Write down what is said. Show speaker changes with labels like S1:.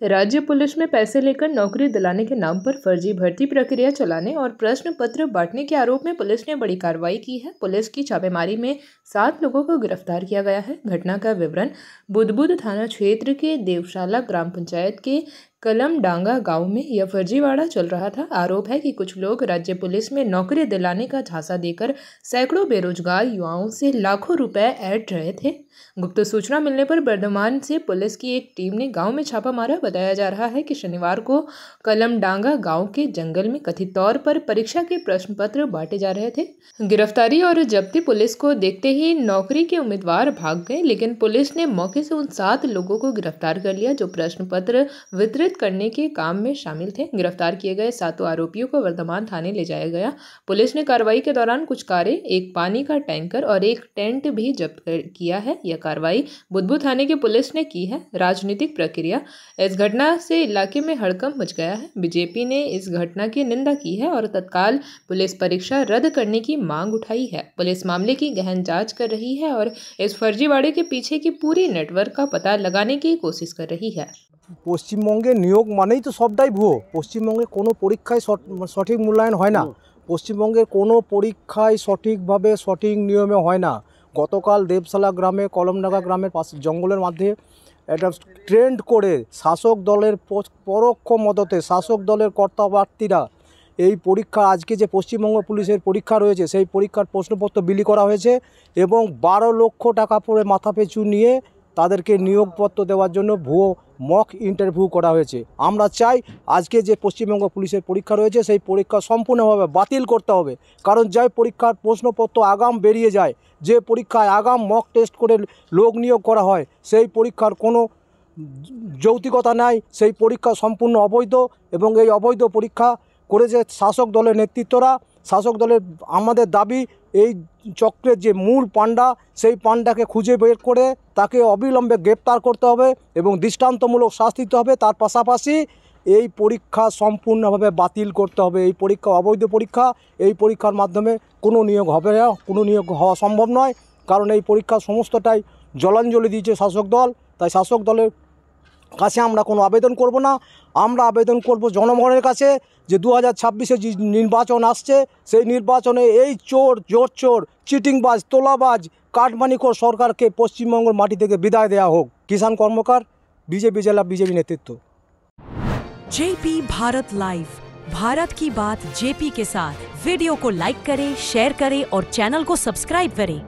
S1: राज्य पुलिस में पैसे लेकर नौकरी दिलाने के नाम पर फर्जी भर्ती प्रक्रिया चलाने और प्रश्न पत्र बांटने के आरोप में पुलिस ने बड़ी कार्रवाई की है। पुलिस की छापेमारी में 7 लोगों को गिरफ्तार किया गया है। घटना का विवरण बुदबुद थाना क्षेत्र के देवशाला ग्राम पंचायत के कलमडांगा गांव में यह फर्जीवाड़ा चल रहा था। आरोप है कि कुछ लोग राज्य पुलिस में नौकरी दिलाने का झांसा देकर सैकड़ों बेरोजगार युवाओं से लाखों रुपए ऐंठ रहे थे। गुप्त सूचना मिलने पर बर्धमान से पुलिस की एक टीम ने गांव में छापा मारा। बताया जा रहा है कि शनिवार को कलमडांगा गांव के जंगल में कथित तौर पर परीक्षा के प्रश्न पत्र बांटे जा रहे थे। गिरफ्तारी और जब्ती पुलिस को देखते ही नौकरी के उम्मीदवार भाग गए, लेकिन पुलिस ने मौके से उन 7 लोगों को गिरफ्तार कर लिया जो प्रश्न पत्र वितरित करने के काम में शामिल थे। गिरफ्तार किए गए 7 आरोपियों को वर्धमान थाने ले जाया गया। पुलिस ने कार्रवाई के दौरान कुछ कारें, एक पानी का टैंकर और एक टेंट भी जब्त किया है। यह कार्रवाई बुदबुद थाने की पुलिस ने की है। राजनीतिक प्रक्रिया। इस घटना से इलाके में हड़कंप मच गया है। बीजेपी ने इस घटना की निंदा की है और तत्काल पुलिस परीक्षा रद्द करने की मांग उठाई है। पुलिस मामले की गहन जांच कर रही है और इस फर्जीवाड़े के पीछे की पूरी नेटवर्क का पता लगाने की कोशिश कर रही है।
S2: পশ্চিমবঙ্গে নিয়োগ মানেই তো সবটাই ভুয়ো। পশ্চিমবঙ্গে কোনো পরীক্ষায় সঠিক মূল্যায়ন হয় না। পশ্চিমবঙ্গের কোনো পরীক্ষায় সঠিকভাবে সঠিক নিয়মে হয় না। গতকাল দেবশালা গ্রামে কলমডাঙ্গা গ্রামের পাশে জঙ্গলের মধ্যে একটা ট্রেন্ড করে শাসক দলের পরোক্ষ মদতে শাসক দলের কর্তাব্যক্তিরা এই পরীক্ষা আজকে যে পশ্চিমবঙ্গ পুলিশের পরীক্ষা রয়েছে সেই পরীক্ষার প্রশ্নপত্র বিলি করা হয়েছে এবং 12 লক্ষ টাকা পড়ে মাথা পিছু নিয়ে তাদেরকে নিয়োগপত্র দেওয়ার জন্য ভুয়ো মক ইন্টারভিউ করা হয়েছে। আমরা চাই আজকে যে পশ্চিমবঙ্গ পুলিশের পরীক্ষা রয়েছে সেই পরীক্ষা সম্পূর্ণভাবে বাতিল করতে হবে, কারণ যাই পরীক্ষার প্রশ্নপত্র আগাম বেরিয়ে যায়, যে পরীক্ষায় আগাম মক টেস্ট করে লোক নিয়োগ করা হয় সেই পরীক্ষার কোনো যৌক্তিকতা নাই, সেই পরীক্ষা সম্পূর্ণ অবৈধ এবং এই অবৈধ পরীক্ষা করেছে শাসক দলের নেতৃত্বরা। শাসক দলের আমাদের দাবি এই চক্রের যে মূল পান্ডা সেই পান্ডাকে খুঁজে বের করে তাকে অবিলম্বে গ্রেপ্তার করতে হবে এবং দৃষ্টান্তমূলক শাস্তি দিতে হবে। তার পাশাপাশি এই পরীক্ষা সম্পূর্ণভাবে বাতিল করতে হবে। এই পরীক্ষা অবৈধ পরীক্ষা, এই পরীক্ষার মাধ্যমে কোনো নিয়োগ হবে না, কোনো নিয়োগ হওয়া সম্ভব নয়, কারণ এই পরীক্ষা সমস্তটাই জলাঞ্জলি দিয়েছে শাসক দল। তাই শাসক দলের কাছে আমরা কোনো আবেদন করব না, আমরা আবেদন করব জনগণের কাছে যে 2026-এ যে নির্বাচন আসছে সেই নির্বাচনে এই জোর চিটিংবাজ, তোলাবাজ, কাটমানিখোর সরকারকে পশ্চিমবঙ্গের মাটি থেকে বিদায় দেওয়া হোক। কিষাণ কর্মকার, বিজেপি জেলা বিজেপি नेतृत्व।
S3: जेपी भारत लाइव, भारत की बात जेपी के साथ। वीडियो को लाइक करें, शेयर करें और चैनल को सब्सक्राइब करें।